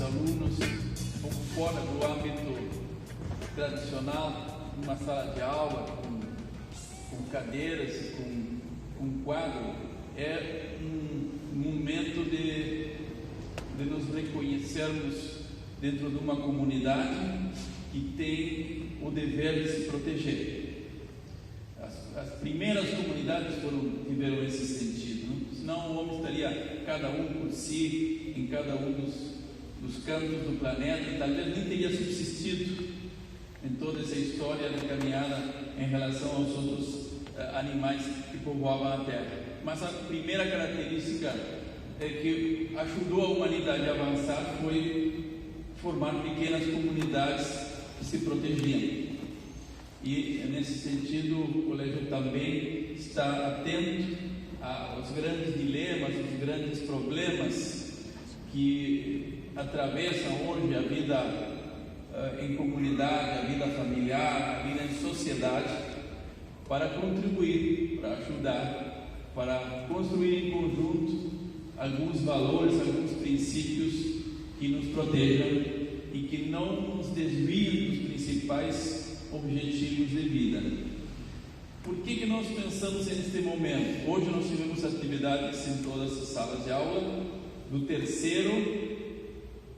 alunos um pouco fora do âmbito tradicional, numa sala de aula, com cadeiras, com quadro, é um momento de nos reconhecermos dentro de uma comunidade que tem o dever de se proteger. As primeiras comunidades tiveram esse sentido, não? Senão o homem estaria cada um por si, em cada um dos cantos do planeta, e talvez nem teria subsistido em toda essa história de caminhada em relação aos outros animais que povoavam a Terra. Mas a primeira característica que ajudou a humanidade a avançar foi formar pequenas comunidades que se protegiam. E nesse sentido o colégio também está atento aos grandes dilemas, aos grandes problemas que atravessam hoje a vida em comunidade, a vida familiar, a vida em sociedade, para contribuir, para ajudar, para construir em conjunto alguns valores, alguns princípios que nos protejam e que não nos desviem dos principais objetivos de vida. Por que nós pensamos neste momento? Hoje nós tivemos atividades em todas as salas de aula, do terceiro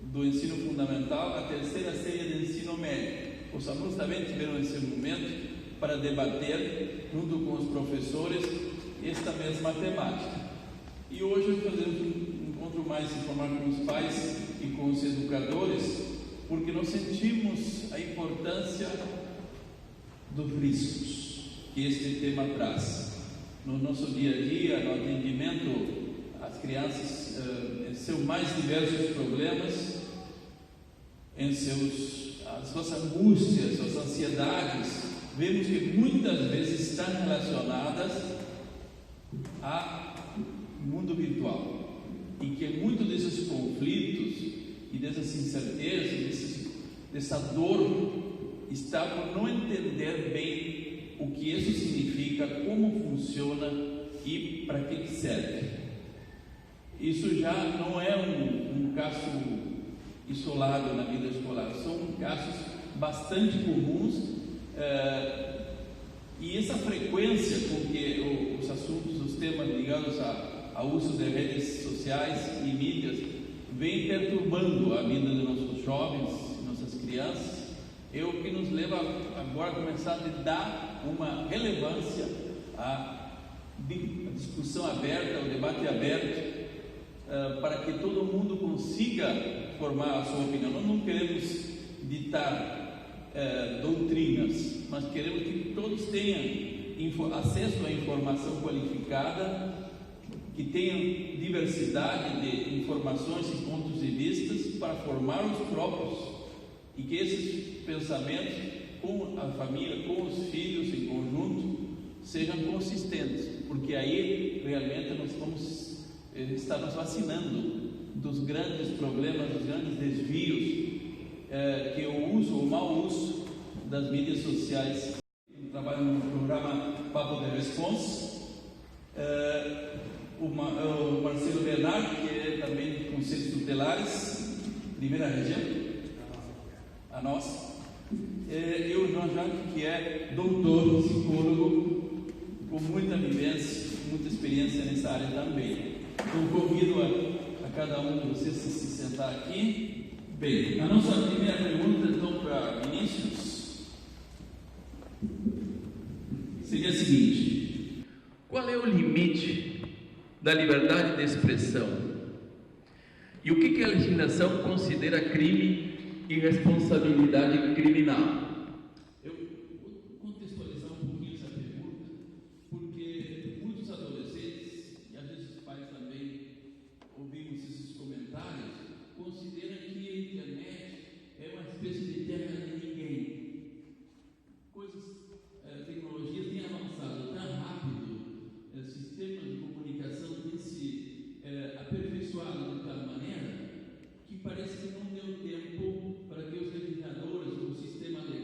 do ensino fundamental à terceira série de ensino médio. Os alunos também tiveram esse momento para debater, junto com os professores, esta mesma temática. E hoje fazemos um encontro mais informal com os pais e com os educadores, porque nós sentimos a importância dos riscos que este tema traz no nosso dia a dia, no atendimento às crianças, em seus mais diversos problemas, em as suas angústias, suas ansiedades. Vemos que muitas vezes estão relacionadas ao mundo virtual, e que muitos desses conflitos e dessas incertezas, dessa dor, está por não entender bem o que isso significa, como funciona e para que serve. Isso já não é um caso isolado na vida escolar, são casos bastante comuns, e essa frequência com que os assuntos, os temas ligados ao uso de redes sociais e mídias vem perturbando a vida dos nossos jovens, nossas crianças, é o que nos leva agora a começar a dar uma relevância à discussão aberta, ao debate aberto, para que todo mundo consiga formar a sua opinião. Nós não queremos ditar doutrinas, mas queremos que todos tenham acesso à informação qualificada, que tenham diversidade de informações e pontos de vista para formar os próprios, e que esses pensamentos com a família, com os filhos em conjunto, sejam consistentes, porque aí realmente nós vamos estar nos vacinando dos grandes problemas, dos grandes desvios que o uso, o mau uso das mídias sociais. Eu trabalho no programa Papo de Response. O Marcelo Bernardo, que é também de Conselhos Tutelares, primeira região, a nossa, e o João Janque, que é doutor, psicólogo, com muita vivência, muita experiência nessa área também. Então convido a cada um de vocês a se sentar aqui. Bem, a nossa primeira pergunta, então, para Vinícius, seria a seguinte: qual é o limite da liberdade de expressão? E o que a legislação considera crime e responsabilidade criminal? Eu vou contextualizar um pouquinho essa pergunta, porque muitos adolescentes, e às vezes os pais também ouvimos esses comentários, consideram que a internet é uma espécie de terra de ninguém. Tecnologias têm avançado tão rápido, sistemas de comunicação têm se aperfeiçoado de tal maneira que parece que não deu tempo para que os legisladores, o sistema legal,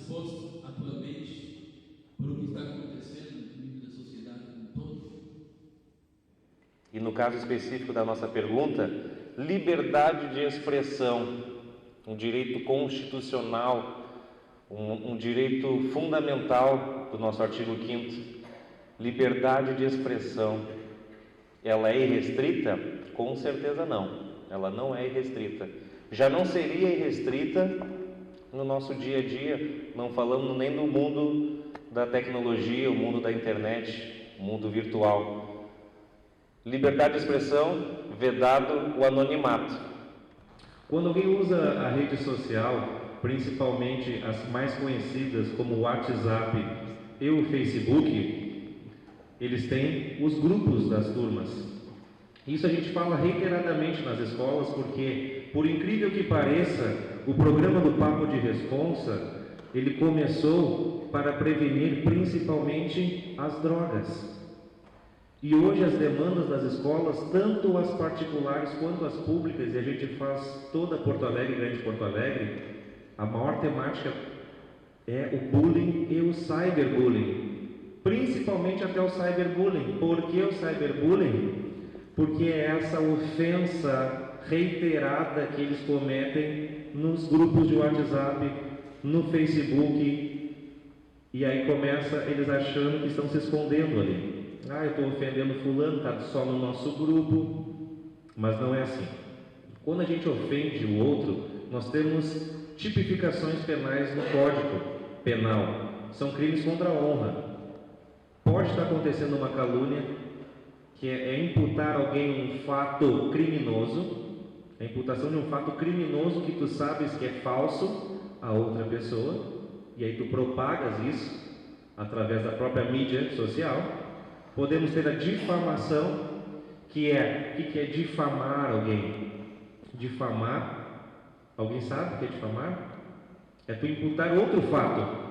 disposto atualmente por o que está acontecendo no nível da sociedade como um todo? E no caso específico da nossa pergunta, liberdade de expressão, um direito constitucional, um direito fundamental do nosso artigo 5º, liberdade de expressão, ela é irrestrita? Com certeza não, ela não é irrestrita. Já não seria irrestrita no nosso dia a dia, não falando nem do mundo da tecnologia, o mundo da internet, o mundo virtual. Liberdade de expressão, vedado o anonimato. Quando alguém usa a rede social, principalmente as mais conhecidas como o WhatsApp e o Facebook, eles têm os grupos das turmas. Isso a gente fala reiteradamente nas escolas porque, por incrível que pareça, o programa do Papo de Responsa, ele começou para prevenir principalmente as drogas. E hoje as demandas das escolas, tanto as particulares quanto as públicas, e a gente faz toda Porto Alegre, Grande Porto Alegre, a maior temática é o bullying e o cyberbullying. Principalmente até o cyberbullying. Por que o cyberbullying? Porque é essa ofensa reiterada que eles cometem nos grupos de WhatsApp, no Facebook, e aí começa eles achando que estão se escondendo ali. Eu estou ofendendo fulano, está só no nosso grupo, mas não é assim. Quando a gente ofende o outro, nós temos tipificações penais no Código Penal. São crimes contra a honra. Pode estar acontecendo uma calúnia, que é imputar alguém um fato criminoso, a imputação de um fato criminoso que tu sabes que é falso a outra pessoa, e aí tu propagas isso através da própria mídia social. Podemos ter a difamação, que é, o que é difamar alguém? Difamar, alguém sabe o que é difamar? É tu imputar outro fato,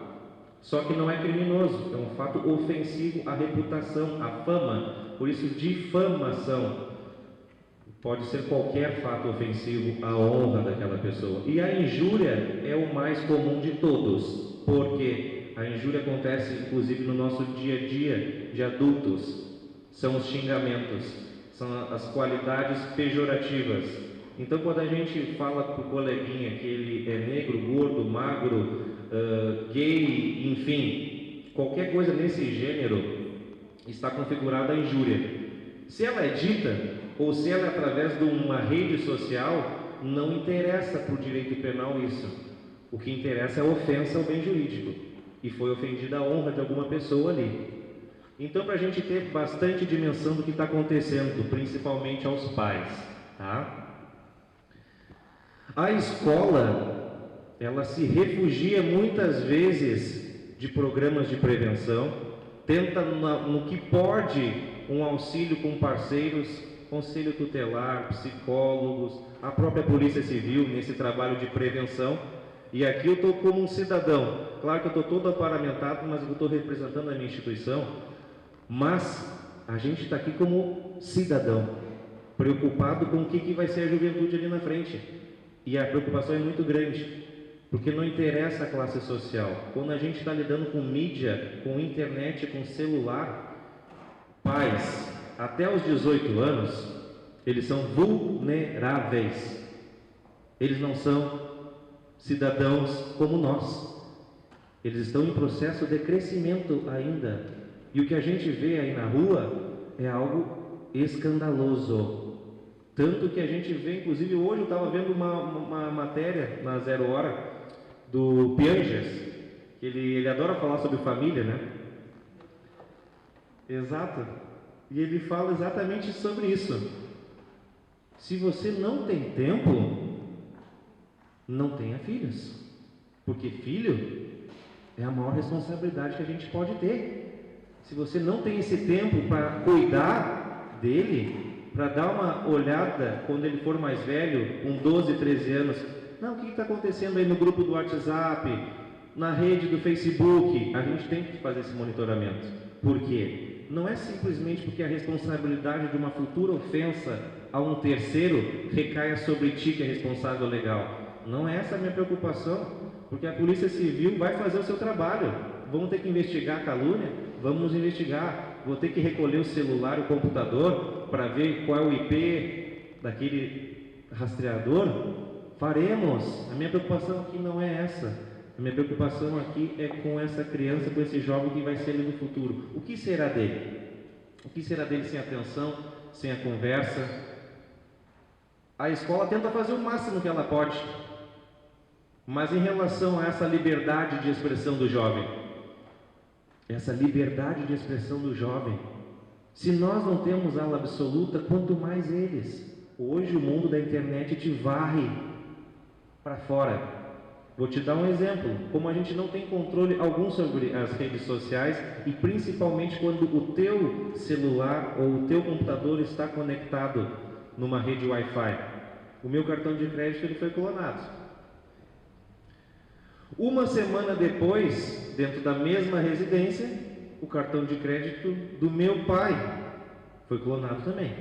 só que não é criminoso, é um fato ofensivo à reputação, à fama, por isso difamação. Pode ser qualquer fato ofensivo à honra daquela pessoa. E a injúria é o mais comum de todos, porque a injúria acontece inclusive no nosso dia a dia de adultos. São os xingamentos, são as qualidades pejorativas. Então quando a gente fala para o coleguinha que ele é negro, gordo, magro, gay, enfim, qualquer coisa nesse gênero, está configurada a injúria. Se ela é dita ou se ela é através de uma rede social, não interessa para o direito penal isso. O que interessa é a ofensa ao bem jurídico, e foi ofendida a honra de alguma pessoa ali. Então, para a gente ter bastante dimensão do que está acontecendo, principalmente aos pais, tá? A escola, ela se refugia muitas vezes de programas de prevenção, tenta no que pode um auxílio com parceiros, conselho tutelar, psicólogos, a própria Polícia Civil nesse trabalho de prevenção. E aqui eu estou como um cidadão, claro que eu estou todo aparamentado, mas eu estou representando a minha instituição, mas a gente está aqui como cidadão, preocupado com o que vai ser a juventude ali na frente. E a preocupação é muito grande, porque não interessa a classe social. Quando a gente está lidando com mídia, com internet, com celular, pais até os 18 anos, eles são vulneráveis. Eles não são cidadãos como nós. Eles estão em processo de crescimento ainda. E o que a gente vê aí na rua é algo escandaloso. Tanto que a gente vê, inclusive hoje eu estava vendo uma matéria na 0 Hora do Pianges, que ele adora falar sobre família, né? Exato. E ele fala exatamente sobre isso. Se você não tem tempo, não tenha filhos. Porque filho é a maior responsabilidade que a gente pode ter. Se você não tem esse tempo para cuidar dele, para dar uma olhada quando ele for mais velho, com 12, 13 anos, não, o que está acontecendo aí no grupo do WhatsApp, na rede do Facebook, a gente tem que fazer esse monitoramento. Por quê? Não é simplesmente porque a responsabilidade de uma futura ofensa a um terceiro recaia sobre ti, que é responsável legal. Não é essa a minha preocupação. porque a Polícia Civil vai fazer o seu trabalho. Vamos ter que investigar a calúnia? Vamos investigar. Vou ter que recolher o celular, o computador, para ver qual é o IP daquele rastreador? Faremos. A minha preocupação aqui não é essa. A minha preocupação aqui é com essa criança, com esse jovem que vai ser ele no futuro. O que será dele? O que será dele sem atenção, sem a conversa? A escola tenta fazer o máximo que ela pode, mas em relação a essa liberdade de expressão do jovem, essa liberdade de expressão do jovem, se nós não temos aula absoluta, quanto mais eles. Hoje o mundo da internet te varre para fora. Vou te dar um exemplo, como a gente não tem controle algum sobre as redes sociais, e principalmente quando o teu celular ou o teu computador está conectado numa rede Wi-Fi. O meu cartão de crédito ele foi clonado. Uma semana depois, dentro da mesma residência, o cartão de crédito do meu pai foi clonado também.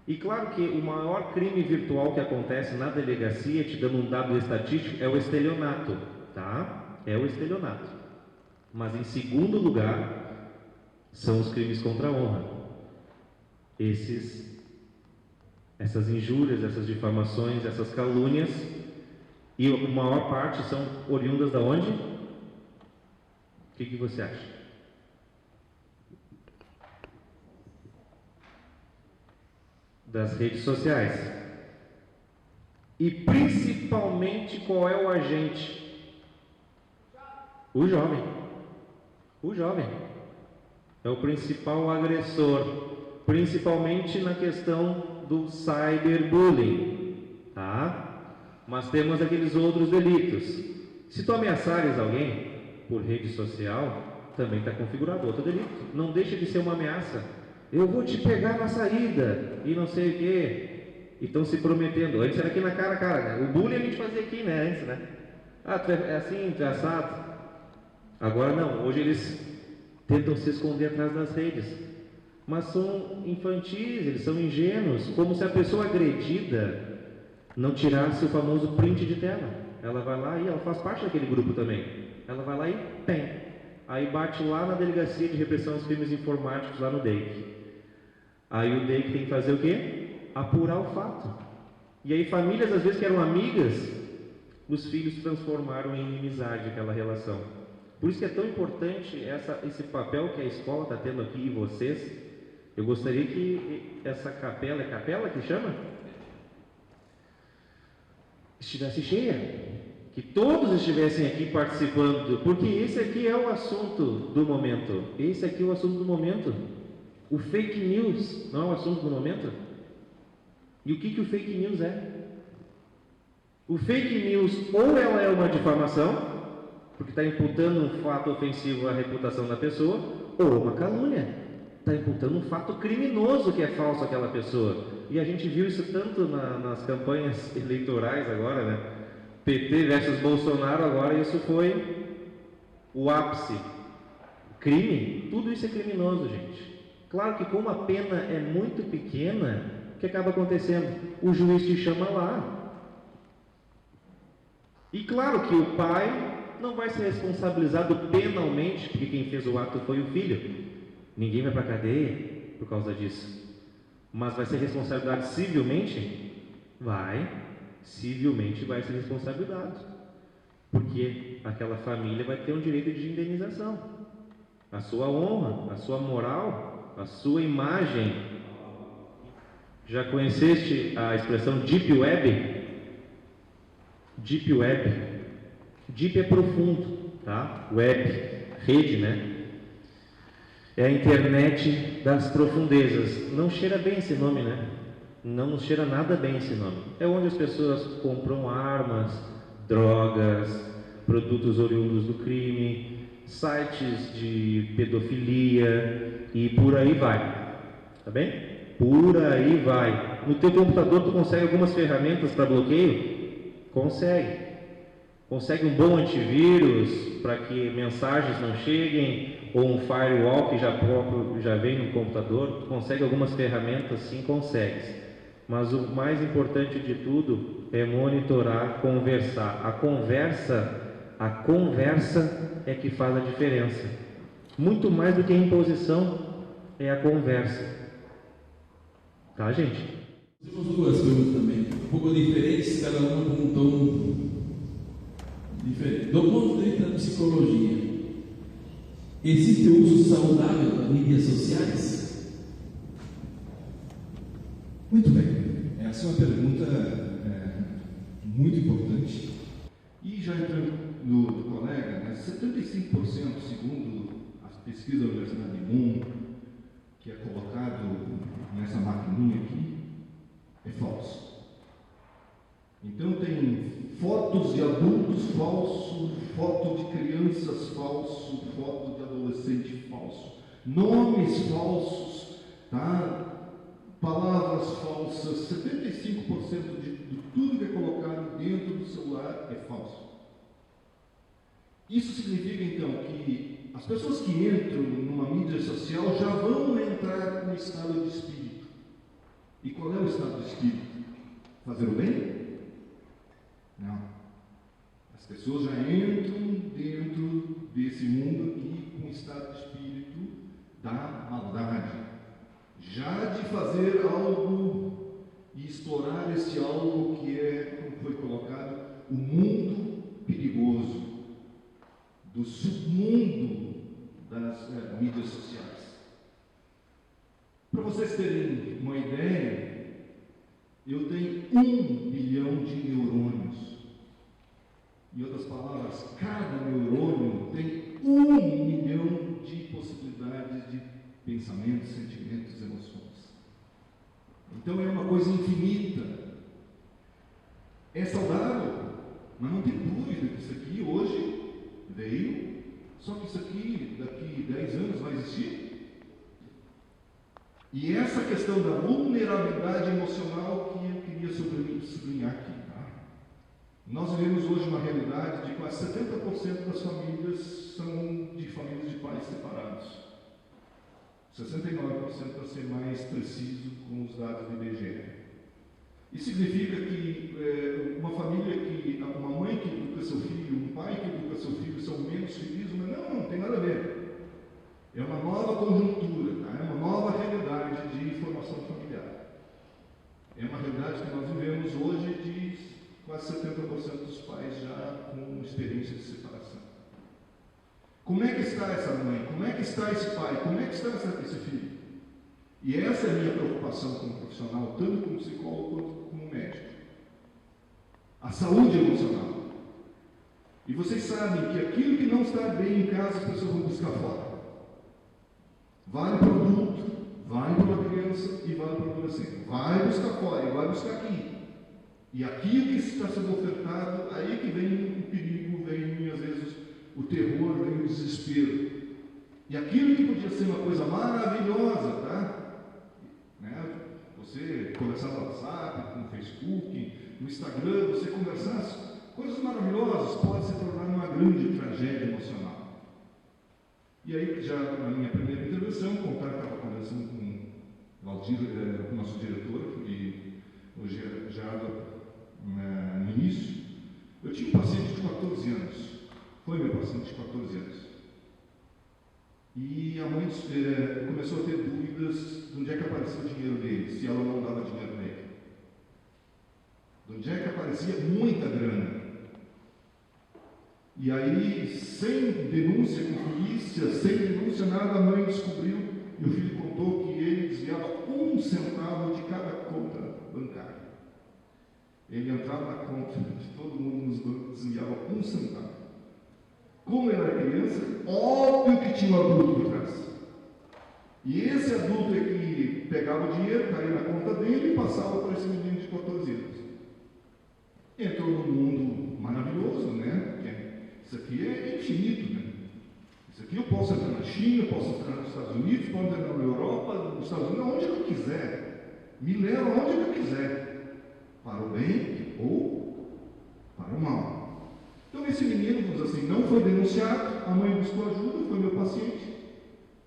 E claro que o maior crime virtual que acontece na delegacia, te dando um dado estatístico, é o estelionato, tá? É o estelionato. Mas em segundo lugar, são os crimes contra a honra. Essas injúrias, essas difamações, essas calúnias, e a maior parte são oriundas da onde? O que você acha? Das redes sociais. E principalmente qual é o agente? O jovem. O jovem é o principal agressor, principalmente na questão do cyberbullying, tá? Mas temos aqueles outros delitos. Se tu ameaçares alguém por rede social, também está configurado outro delito. Não deixa de ser uma ameaça. Eu vou te pegar na saída e não sei o que. E estão se prometendo. Antes era aqui na cara a cara, né? O bullying a gente fazia aqui, né? Antes, né? Ah, tu é assim, tu é assado. Agora não, hoje eles tentam se esconder atrás das redes. Mas são infantis, eles são ingênuos, como se a pessoa agredida não tirasse o famoso print de tela. Ela vai lá e ela faz parte daquele grupo também. Ela vai lá e tem. Aí bate lá na Delegacia de Repressão aos Crimes Informáticos, lá no DEIC. Aí o DEIC tem que fazer o quê? Apurar o fato. E aí famílias, às vezes, que eram amigas, os filhos transformaram em inimizade aquela relação. Por isso que é tão importante esse papel que a escola está tendo aqui e vocês. Eu gostaria que essa capela, é capela que chama? Estivesse cheia. Que todos estivessem aqui participando, porque esse aqui é o assunto do momento. Esse aqui é o assunto do momento. O fake news não é o assunto do momento? E o que o fake news é? O fake news, ou ela é uma difamação, porque está imputando um fato ofensivo à reputação da pessoa, ou uma calúnia. Está imputando um fato criminoso que é falso àquela pessoa. E a gente viu isso tanto nas campanhas eleitorais agora, né? PT versus Bolsonaro, agora isso foi o ápice. Crime, tudo isso é criminoso, gente. Claro que como a pena é muito pequena, o que acaba acontecendo? O juiz te chama lá. E claro que o pai não vai ser responsabilizado penalmente, porque quem fez o ato foi o filho. Ninguém vai para a cadeia por causa disso. Mas vai ser responsabilizado civilmente? Vai. Civilmente vai ser responsabilizado, porque aquela família vai ter um direito de indenização. A sua honra, a sua moral, a sua imagem. Já conheceste a expressão Deep Web? Deep Web. Deep é profundo, tá? Web, rede, né? É a internet das profundezas. Não cheira bem esse nome, né? Não nos cheira nada bem esse nome. É onde as pessoas compram armas, drogas, produtos oriundos do crime, sites de pedofilia e por aí vai. Tá bem? Por aí vai. No teu computador tu consegue algumas ferramentas para bloqueio? Consegue. Consegue um bom antivírus para que mensagens não cheguem, ou um firewall que já vem no computador. Tu consegue algumas ferramentas? Sim, consegue. Mas o mais importante de tudo é monitorar, conversar. A conversa A conversa é que faz a diferença. Muito mais do que a imposição é a conversa. Tá, gente? Temos duas perguntas também, um pouco diferentes, cada uma com um tom diferente. Do ponto de vista da psicologia, existe o uso saudável das mídias sociais? Muito bem, essa é uma pergunta muito importante. E já entrando no colega, né, 75%, segundo as pesquisas da Universidade de Bonn, que é colocado nessa maquininha aqui, é falso. Então tem fotos de adultos falsos, foto de crianças falso, foto de adolescente falso, nomes falsos, tá? Palavras falsas. 75% de tudo que é colocado dentro do celular é falso. Isso significa então que as pessoas que entram numa mídia social já vão entrar com um estado de espírito. E qual é o estado de espírito? Fazer o bem? Não. As pessoas já entram dentro desse mundo aqui com um estado de espírito da maldade. Já de fazer algo e explorar esse algo que é, como foi colocado, o mundo perigoso, do submundo das mídias sociais. Para vocês terem uma ideia, eu tenho 1 bilhão de neurônios. Em outras palavras, cada neurônio tem 1 milhão de possibilidades de pensamentos, sentimentos, emoções. Então é uma coisa infinita. É saudável, mas não tem dúvida que isso aqui hoje veio, só que isso aqui daqui 10 anos vai existir. E essa questão da vulnerabilidade emocional que eu queria sublinhar aqui. Tá? Nós vivemos hoje uma realidade de quase 70% das famílias são de famílias de pais separados. 69% para ser mais preciso com os dados do IBGE. Isso significa que uma família uma mãe que educa seu filho, um pai que educa seu filho são menos felizes, mas não tem nada a ver. É uma nova conjuntura, tá? É uma nova realidade de formação familiar. É uma realidade que nós vivemos hoje de quase 70% dos pais já com experiência de separação. Como é que está essa mãe? Como é que está esse pai? Como é que está esse filho? E essa é a minha preocupação como profissional, tanto como psicólogo quanto como médico. A saúde emocional. E vocês sabem que aquilo que não está bem em casa, as pessoas vão buscar fora. Vale para o adulto, vale para uma criança e vale para o adolescente. Vai buscar fora e vai buscar aqui. E aquilo que está sendo ofertado, aí que vem o perigo, vem às vezes o terror, vem o desespero. E aquilo que podia ser uma coisa maravilhosa, tá? Né? Você conversar no WhatsApp, no Facebook, no Instagram, você conversasse, coisas maravilhosas podem se tornar uma grande tragédia emocional. E aí, já na minha primeira intervenção, eu estava conversando com o Valdir, com o nosso diretor, e hoje já no início, eu tinha um paciente de 14 anos, foi meu paciente de 14 anos. E a mãe começou a ter dúvidas de onde é que aparecia o dinheiro dele, se ela não dava dinheiro nele. De onde é que aparecia muita grana. E aí, sem denúncia com polícia, sem denúncia nada, a mãe descobriu e o filho contou que ele desviava 1 centavo de cada conta bancária. Ele entrava na conta de todo mundo nos bancos, desviava 1 centavo. Como ele era criança, óbvio que tinha um adulto por trás. E esse adulto é que pegava o dinheiro, caía na conta dele e passava para esse menino de 14 anos. Entrou num mundo maravilhoso, né? Isso aqui é infinito, né? Isso aqui eu posso entrar na China, posso entrar nos Estados Unidos, posso entrar na Europa, nos Estados Unidos, onde eu quiser. Me leva onde eu quiser. Para o bem ou para o mal. Então esse menino, vamos dizer assim, não foi denunciado, a mãe buscou ajuda, foi meu paciente,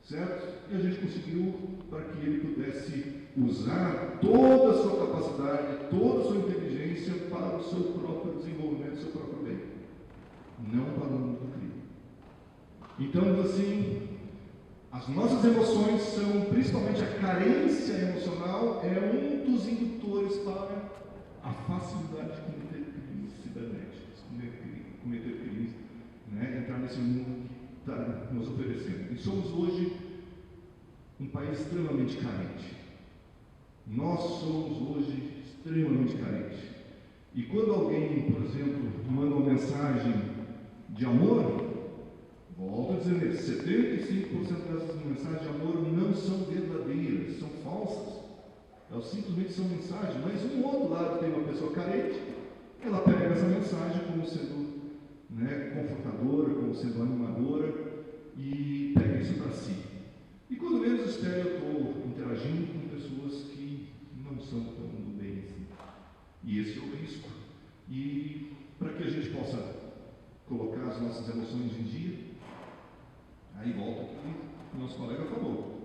certo? E a gente conseguiu para que ele pudesse usar toda a sua capacidade, toda a sua inteligência para o seu próprio desenvolvimento, o seu próprio bem. não para o mundo do crime. Então, assim, as nossas emoções são, principalmente a carência emocional, é um dos indutores para a facilidade de cometer crimes cibernéticos, cometer crimes, né, entrar nesse mundo que está nos oferecendo. E somos hoje um país extremamente carente. Nós somos hoje extremamente carentes. E quando alguém, por exemplo, manda uma mensagem de amor, volto a dizer, 75% dessas mensagens de amor não são verdadeiras, são falsas. Elas simplesmente são mensagens, mas um outro lado tem uma pessoa carente, ela pega essa mensagem como sendo, né, confortadora, como sendo animadora, e pega isso para si. E quando menos espero, eu estou interagindo com pessoas que não são tão do bem assim. E esse é o risco. E para que a gente possa colocar as nossas emoções em dia, aí volta o que o nosso colega falou.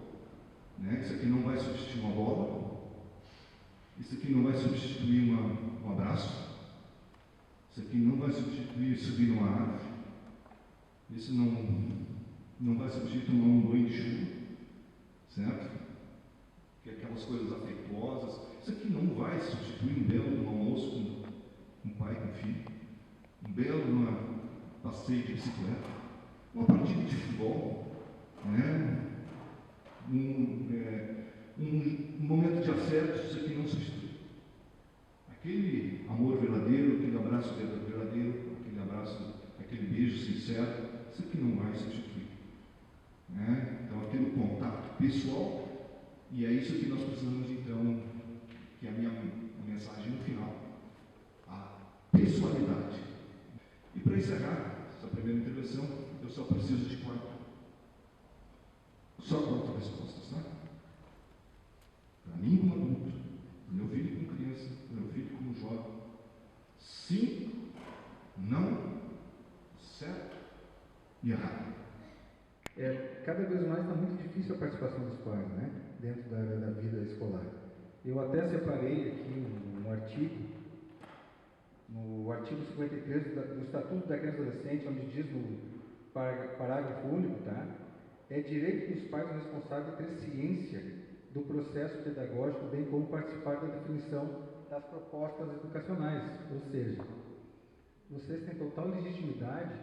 Né? Isso aqui não vai substituir uma bola, isso aqui não vai substituir um abraço, isso aqui não vai substituir subir numa árvore, isso não vai substituir tomar um banho de chuva, certo? Que é aquelas coisas afetuosas. Isso aqui não vai substituir um belo almoço com um pai e com um filho, um belo passeio de bicicleta, uma partida de futebol, né? Um momento de afeto. Isso aqui não substitui. Aquele amor verdadeiro, aquele abraço verdadeiro, aquele beijo sincero, isso aqui não vai substituir. Né? Então, aquele contato pessoal, e é isso que nós precisamos, então, que é a minha mensagem no final, a pessoalidade. E para encerrar essa primeira intervenção, eu só preciso de só quatro respostas, tá? Para mim como adulto, para meu filho como criança, para meu filho como jovem: sim, não, certo e errado. Cada vez mais está muito difícil a participação dos pais, né, dentro da vida escolar. Eu até separei aqui um artigo, no artigo 53 do Estatuto da Criança e Adolescente, onde diz no parágrafo único, tá? É direito dos pais responsáveis ter ciência do processo pedagógico, bem como participar da definição das propostas educacionais. Ou seja, vocês têm total legitimidade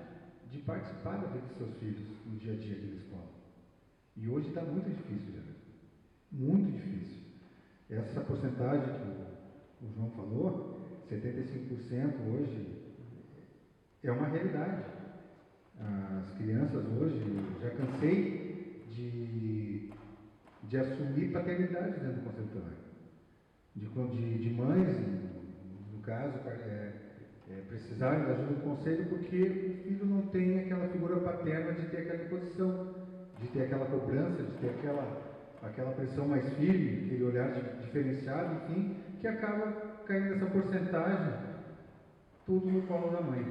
de participar da vida dos seus filhos no dia a dia da escola. E hoje está muito difícil, já. Muito difícil. Essa porcentagem que o João falou, 75% hoje, é uma realidade. As crianças hoje, já cansei de assumir paternidade dentro do conselho tutelar. De mães, no caso, precisarem da ajuda do conselho porque o filho não tem aquela figura paterna de ter aquela imposição, de ter aquela cobrança, de ter aquela pressão mais firme, aquele olhar diferenciado, enfim, que acaba caindo nessa porcentagem, tudo no colo da mãe.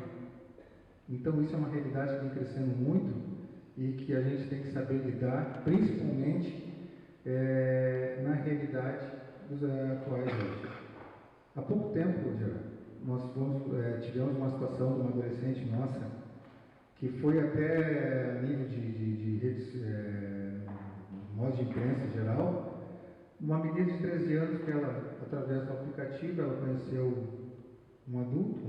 Então isso é uma realidade que vem crescendo muito e que a gente tem que saber lidar, principalmente na realidade dos atuais hoje. Há pouco tempo, nós tivemos uma situação de uma adolescente nossa que foi até a nível de redes, modos de imprensa em geral, uma menina de 13 anos que ela, através do aplicativo, ela conheceu um adulto,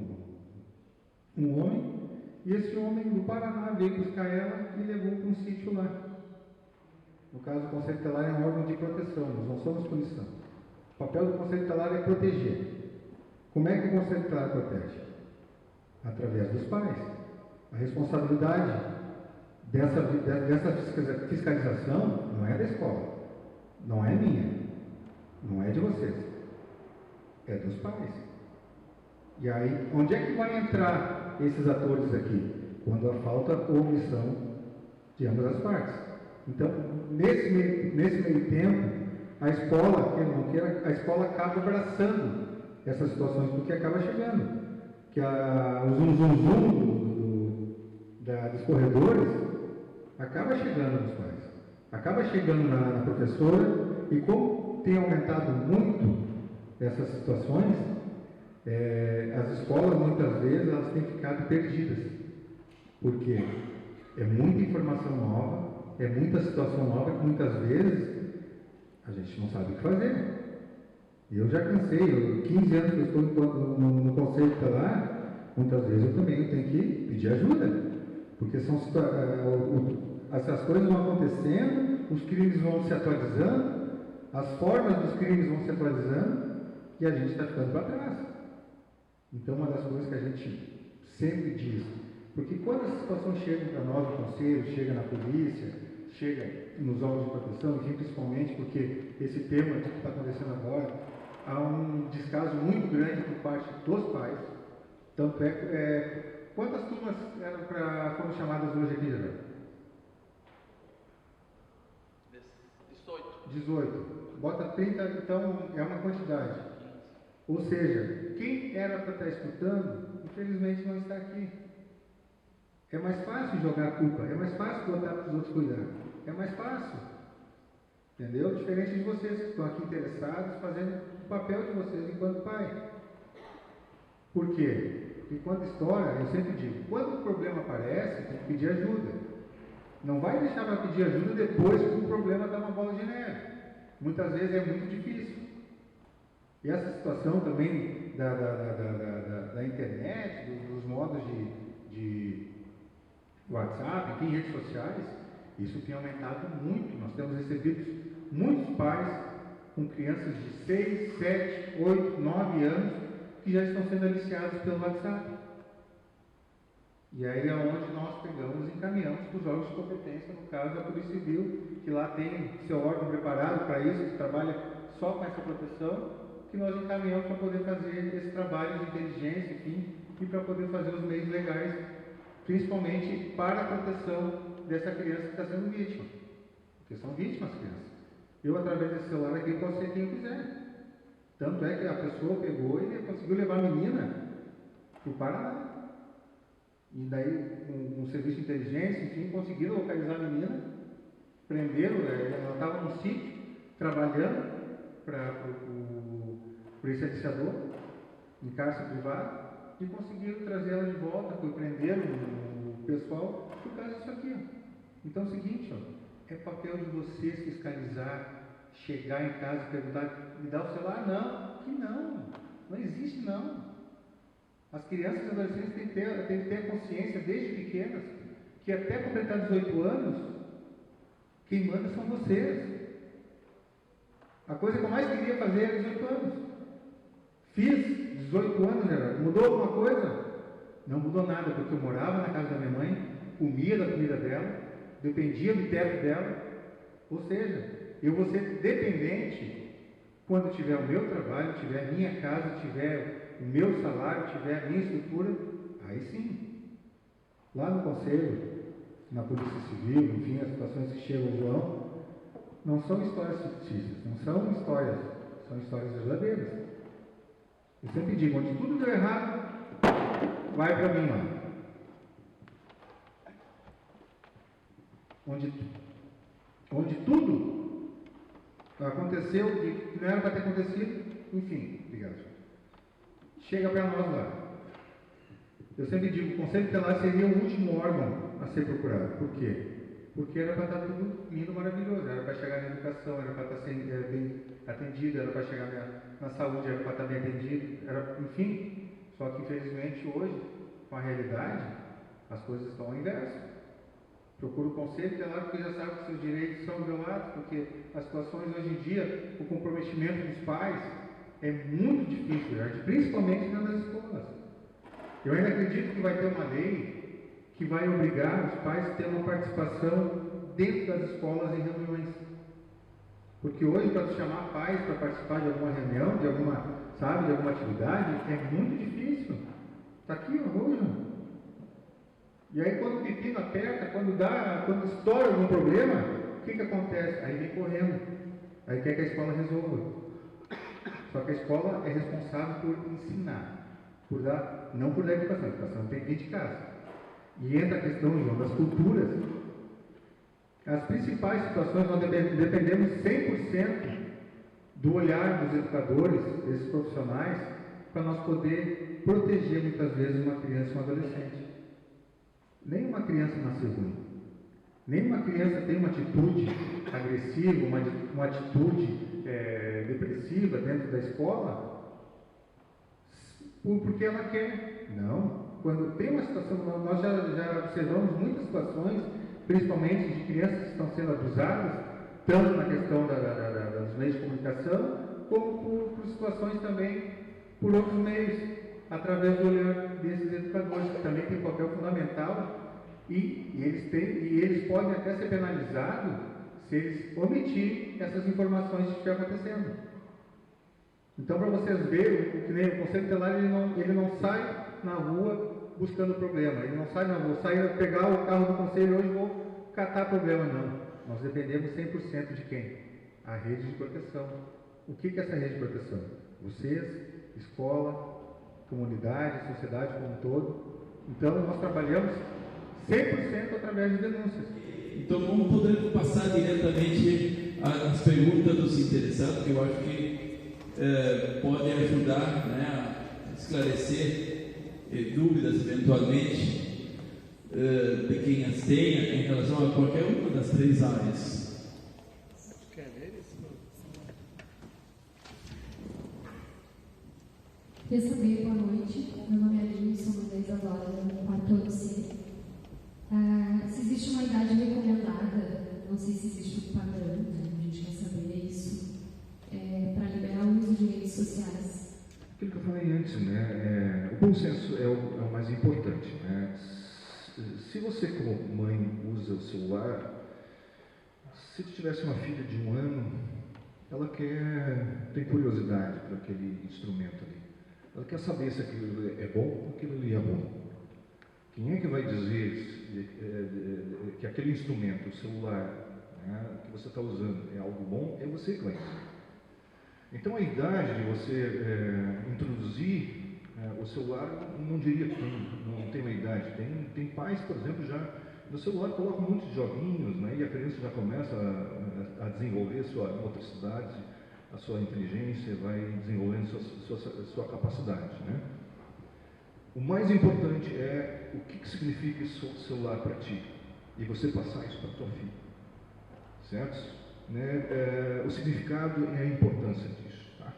um homem, e esse homem do Paraná veio buscar ela e levou para um sítio lá. No caso, o Conselho Tutelar é um órgão de proteção, nós não somos punição. O papel do Conselho Tutelar é proteger. Como é que o Conselho Tutelar protege? Através dos pais. A responsabilidade dessa fiscalização não é da escola, não é minha, não é de vocês, é dos pais. E aí, onde é que vai entrar esses atores aqui? Quando há falta ou omissão de ambas as partes. Então, nesse meio tempo, a escola, quer não queira, a escola acaba abraçando essas situações, porque acaba chegando. Que o zum dos corredores acaba chegando nos pais, acaba chegando na professora, e como tem aumentado muito essas situações, as escolas muitas vezes elas têm ficado perdidas. Porque é muita informação nova, é muita situação nova que muitas vezes a gente não sabe o que fazer. Eu já cansei, 15 anos que eu estou no conselho tutelar, muitas vezes eu também tenho que pedir ajuda. Porque são essas coisas vão acontecendo, os crimes vão se atualizando, as formas dos crimes vão se atualizando e a gente está ficando para trás. Então, uma das coisas que a gente sempre diz, porque quando as situações chegam para nós no conselho, chega na polícia, chega nos órgãos de proteção, enfim, principalmente porque esse tema que está acontecendo agora, há um descaso muito grande por parte dos pais. Tanto quantas turmas foram chamadas hoje aqui, Jair? 18. Bota 30, então é uma quantidade. Ou seja, quem era para estar escutando, infelizmente não está aqui. É mais fácil jogar a culpa, é mais fácil botar para os outros cuidar. É mais fácil. Entendeu? Diferente de vocês que estão aqui interessados, fazendo o papel de vocês enquanto pai. Por quê? Porque quando estoura, eu sempre digo, quando o problema aparece, tem que pedir ajuda. Não vai deixar para pedir ajuda depois que o problema dá uma bola de neve. Muitas vezes é muito difícil. E essa situação também da internet, dos modos de WhatsApp, enfim, redes sociais, isso tem aumentado muito. Nós temos recebido muitos pais com crianças de 6, 7, 8, 9 anos que já estão sendo aliciados pelo WhatsApp. E aí é onde nós pegamos e encaminhamos para os órgãos de competência, no caso da Polícia Civil, que lá tem seu órgão preparado para isso, que trabalha só com essa proteção, que nós encaminhamos para poder fazer esse trabalho de inteligência, enfim, e para poder fazer os meios legais, principalmente para a proteção dessa criança que está sendo vítima. Porque são vítimas crianças. Eu, através desse celular aqui, posso ser quem eu quiser. Tanto é que a pessoa pegou e conseguiu levar a menina para o Paraná. E daí, com um serviço de inteligência, enfim, conseguiram localizar a menina, prenderam, ela estava num sítio, trabalhando para o esse aliciador, em cárcere privado, e conseguiram trazer ela de volta, prenderam o pessoal, por causa disso aqui. Então é o seguinte, é papel de vocês fiscalizar, chegar em casa e perguntar, me dá o celular? Não, que não existe não. As crianças e adolescentes têm que ter a consciência, desde pequenas, que até completar 18 anos, quem manda são vocês. A coisa que eu mais queria fazer era 18 anos. Fiz 18 anos, Geraldo. Mudou alguma coisa? Não mudou nada, porque eu morava na casa da minha mãe, comia da comida dela, dependia do teto dela. Ou seja, eu vou ser dependente quando tiver o meu trabalho, tiver a minha casa, tiver o meu salário, tiver a minha estrutura, aí sim. Lá no conselho, na Polícia Civil, enfim, as situações que chegam ao João, não são histórias fictícias, não são histórias, são histórias verdadeiras. Eu sempre digo, onde tudo deu errado, vai para mim lá. Onde tudo aconteceu que não era para ter acontecido, enfim, obrigado. Chega para nós lá. Eu sempre digo, o Conselho Tutelar seria o último órgão a ser procurado. Por quê? Porque era para estar tudo lindo, maravilhoso. Era para chegar na educação, era para estar sendo bem atendido, era para chegar na saúde, era para estar bem atendido, enfim. Só que, infelizmente, hoje, com a realidade, as coisas estão ao inverso. Procura o Conselho Tutelar porque já sabe que seus direitos são violados, porque as situações hoje em dia, o comprometimento dos pais é muito difícil, principalmente nas escolas. Eu ainda acredito que vai ter uma lei que vai obrigar os pais a ter uma participação dentro das escolas em reuniões. Porque hoje, para chamar pais para participar de alguma reunião, de alguma atividade, é muito difícil. Está aqui hoje. E aí, quando o pepino aperta, quando estoura algum problema, o que acontece? Aí vem correndo. Aí quer que a escola resolva. Só que a escola é responsável por ensinar, não por dar educação. A educação tem que vir de casa. E entra a questão, João, das culturas. As principais situações, nós dependemos 100% do olhar dos educadores, desses profissionais, para nós poder proteger muitas vezes uma criança e um adolescente. nenhuma criança nasce ruim. Nenhuma criança tem uma atitude agressiva, uma atitude depressiva dentro da escola porque ela quer. Não. Quando tem uma situação, nós já observamos muitas situações, principalmente de crianças que estão sendo abusadas, tanto na questão dos meios de comunicação, como por situações também por outros meios, através do olhar desses educadores, que também tem um papel fundamental, e eles podem até ser penalizados se eles omitirem essas informações que estiver acontecendo. Então, para vocês verem, o Conselho Tutelar ele não sai na rua buscando problema, ele não sai na rua, pegar o carro do Conselho hoje e vou catar problema, não. Nós dependemos 100% de quem? A rede de proteção. O que é essa rede de proteção? Vocês, escola, comunidade, sociedade como um todo. Então, nós trabalhamos 100% através de denúncias. Então, vamos poder passar diretamente às perguntas dos interessados, que eu acho que podem ajudar, né, a esclarecer dúvidas, eventualmente, de quem as tenha em relação a qualquer uma das três áreas. Quer ver isso? Quer saber, boa noite. Meu nome é Aline, sou uma agora no quarto ano C. Se existe uma idade recomendada, não sei se existe um padrão, né? A gente quer saber isso, para liberar o uso de redes sociais. Aquilo que eu falei antes, né? O bom senso é o mais importante, né? Se você, como mãe, usa o celular, se tu tivesse uma filha de 1 ano, ela tem curiosidade por aquele instrumento ali. Ela quer saber se aquilo é bom ou aquilo ali é bom. Quem é que vai dizer que aquele instrumento, o celular, né, que você está usando é algo bom? É você que vai dizer. Então, a idade de você introduzir o celular, não diria que não tem uma idade. Tem pais, por exemplo, já no celular colocam um monte de joguinhos, né, e a criança já começa a desenvolver sua motricidade, a sua inteligência, vai desenvolvendo sua capacidade, né? O mais importante é o que significa esse celular para ti, e você passar isso para a tua filha, certo? Né? O significado e a importância disso, tá?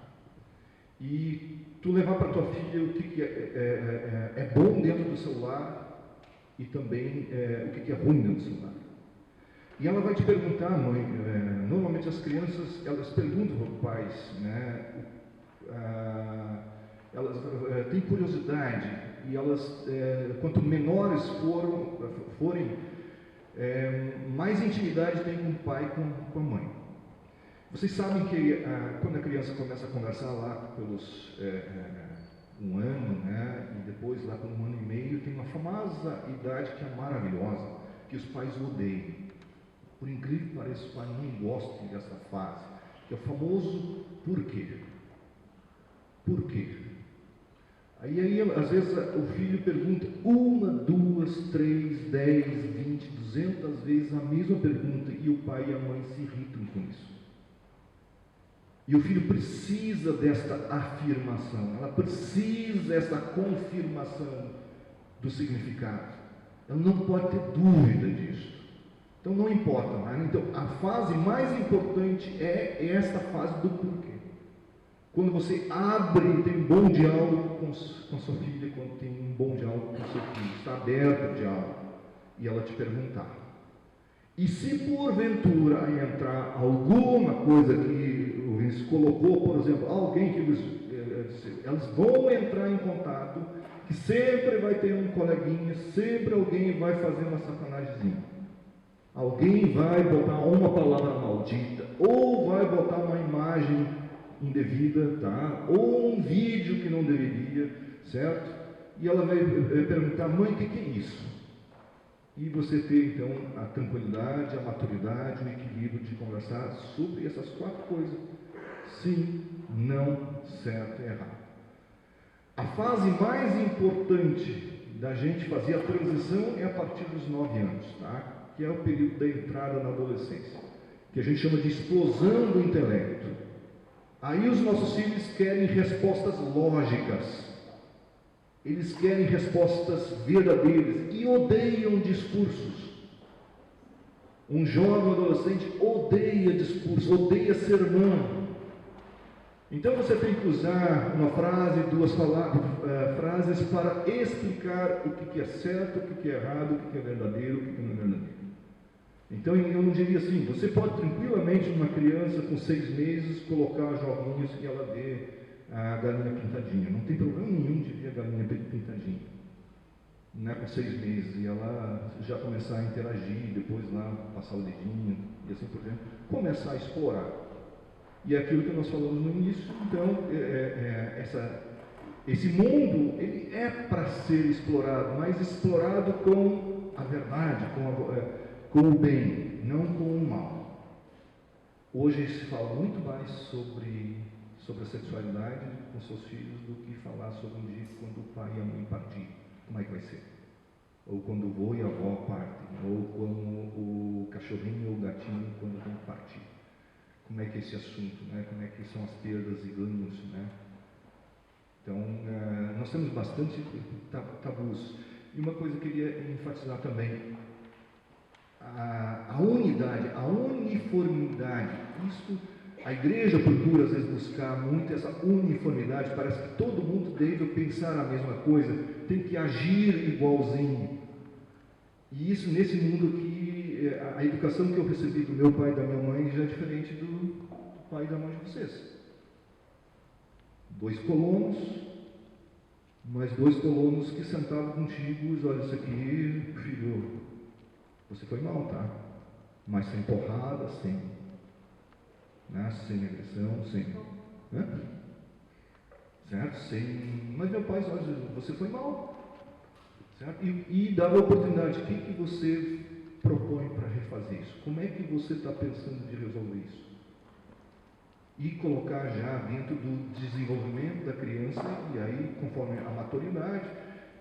E tu levar para a tua filha o que é bom dentro do celular e também o que é ruim dentro do celular. E ela vai te perguntar, mãe, normalmente as crianças, elas perguntam para os pais, né? Elas têm curiosidade e elas, quanto menores forem, mais intimidade tem com o pai e com a mãe. Vocês sabem que quando a criança começa a conversar lá pelos 1 ano, né, e depois lá por 1 ano e meio, tem uma famosa idade que é maravilhosa, que os pais odeiam. Por incrível que pareça, os pais não gostam dessa fase, que é o famoso por quê. Por quê? Aí às vezes o filho pergunta 1, 2, 3, 10, 20, 200 vezes a mesma pergunta, e o pai e a mãe se irritam com isso. E o filho precisa desta afirmação, ela precisa dessa confirmação do significado. Ela não pode ter dúvida disso. Então não importa mais. Então a fase mais importante é esta fase do porquê. Quando você abre, tem um bom diálogo com sua filha, quando tem um bom diálogo com seu filho, está aberto o diálogo, e ela te perguntar. E se porventura entrar alguma coisa que o Vinícius colocou, por exemplo, alguém que elas vão entrar em contato, que sempre vai ter um coleguinha, sempre alguém vai fazer uma sacanagemzinha. Alguém vai botar uma palavra maldita, ou vai botar uma imagem indevida, tá? Ou um vídeo que não deveria, certo? E ela vai perguntar, mãe, o que é isso? E você ter então a tranquilidade, a maturidade, o equilíbrio de conversar sobre essas 4 coisas: sim, não, certo e errado. A fase mais importante da gente fazer a transição é a partir dos 9 anos, tá? Que é o período da entrada na adolescência, que a gente chama de explosão do intelecto. Aí os nossos filhos querem respostas lógicas. Eles querem respostas verdadeiras e odeiam discursos. Um jovem adolescente odeia discurso, odeia sermão. Então você tem que usar uma frase, duas frases para explicar o que é certo, o que é errado, o que é verdadeiro, o que não é verdadeiro. Então eu não diria assim, você pode tranquilamente uma criança com 6 meses colocar joguinhos e ela vê a galinha pintadinha. Não tem problema nenhum de ver a galinha pintadinha. Não é com 6 meses e ela já começar a interagir, depois lá passar o dedinho e assim por diante, começar a explorar. E é aquilo que nós falamos no início, então esse mundo ele é para ser explorado, mas explorado com a verdade, com o bem, não com o mal. Hoje se fala muito mais sobre a sexualidade com seus filhos do que falar sobre um dia quando o pai e a mãe partirem. Como é que vai ser? Ou quando o vô e a avó partem, ou quando o cachorrinho ou o gatinho quando vão partir. Como é que é esse assunto, né? Como é que são as perdas e ganhos, né? Então, nós temos bastante tabus. E uma coisa que eu queria enfatizar também, a unidade, a uniformidade. Isso, a igreja procura às vezes buscar muito essa uniformidade, parece que todo mundo deve pensar a mesma coisa, tem que agir igualzinho. E isso nesse mundo que a educação que eu recebi do meu pai e da minha mãe já é diferente do pai e da mãe de vocês. 2 colonos, mas 2 colonos que sentavam contigo e olha, isso aqui, filho, você foi mal, tá? Mas sem porrada, sem agressão, sem... Né? Certo? Mas meu pai, olha, você foi mal. Certo? E dava a oportunidade, o que você propõe para refazer isso? Como é que você está pensando de resolver isso? E colocar já dentro do desenvolvimento da criança, e aí, conforme a maturidade,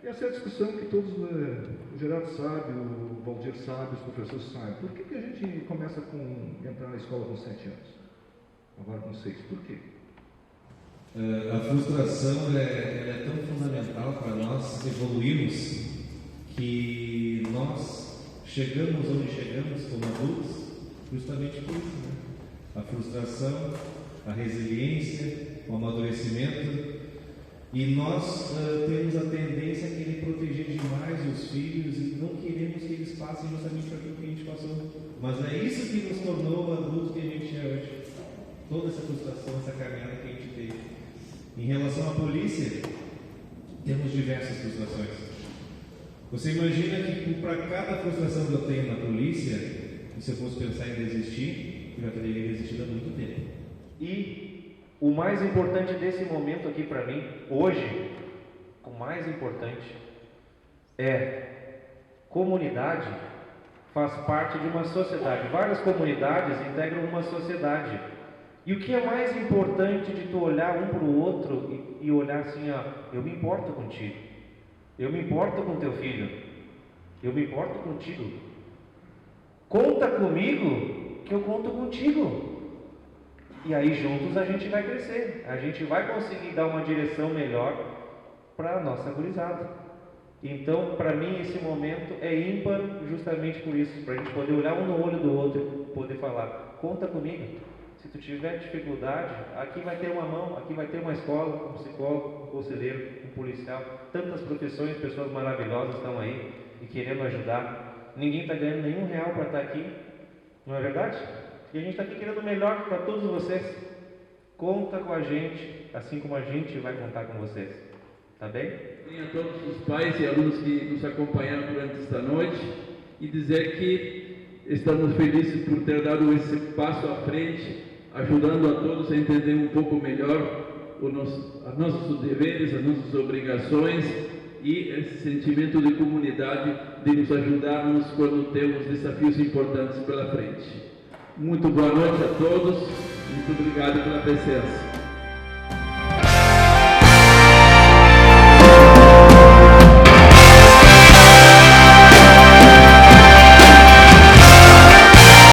e essa é a discussão que todos, o Gerardo sabe, o Valdir sabe, os professores sabem. Por que a gente começa a entrar na escola com 7 anos? Agora com 6, por quê? A frustração é tão fundamental para nós evoluirmos que nós chegamos onde chegamos como adultos justamente por isso, né? A frustração, a resiliência, o amadurecimento, e nós temos a tendência a querer proteger demais os filhos e não queremos que eles passem justamente por aquilo que a gente passou, mas é isso que nos tornou o adulto que a gente é hoje. Toda essa frustração, essa caminhada que a gente teve. Em relação à polícia, temos diversas frustrações. Você imagina que para cada frustração que eu tenho na polícia, se eu fosse pensar em desistir, eu já teria desistido há muito tempo. E o mais importante desse momento aqui para mim, hoje, o mais importante é comunidade faz parte de uma sociedade. Várias comunidades integram uma sociedade. E o que é mais importante de tu olhar um para o outro e olhar assim, ó, eu me importo contigo, eu me importo com teu filho, eu me importo contigo, conta comigo que eu conto contigo. E aí juntos a gente vai crescer, a gente vai conseguir dar uma direção melhor para a nossa gurizada. Então, para mim, esse momento é ímpar justamente por isso, para a gente poder olhar um no olho do outro, poder falar, conta comigo. Se tu tiver dificuldade, aqui vai ter uma mão, aqui vai ter uma escola, um psicólogo, um conselheiro, um policial, tantas profissões, pessoas maravilhosas estão aí e querendo ajudar. Ninguém está ganhando nenhum real para estar aqui, não é verdade? E a gente está aqui querendo o melhor para todos vocês. Conta com a gente, assim como a gente vai contar com vocês. Tá bem? A todos os pais e alunos que nos acompanharam durante esta noite e dizer que estamos felizes por ter dado esse passo à frente, ajudando a todos a entender um pouco melhor os nossos deveres, as nossas obrigações e esse sentimento de comunidade de nos ajudarmos quando temos desafios importantes pela frente. Muito boa noite a todos, muito obrigado pela presença.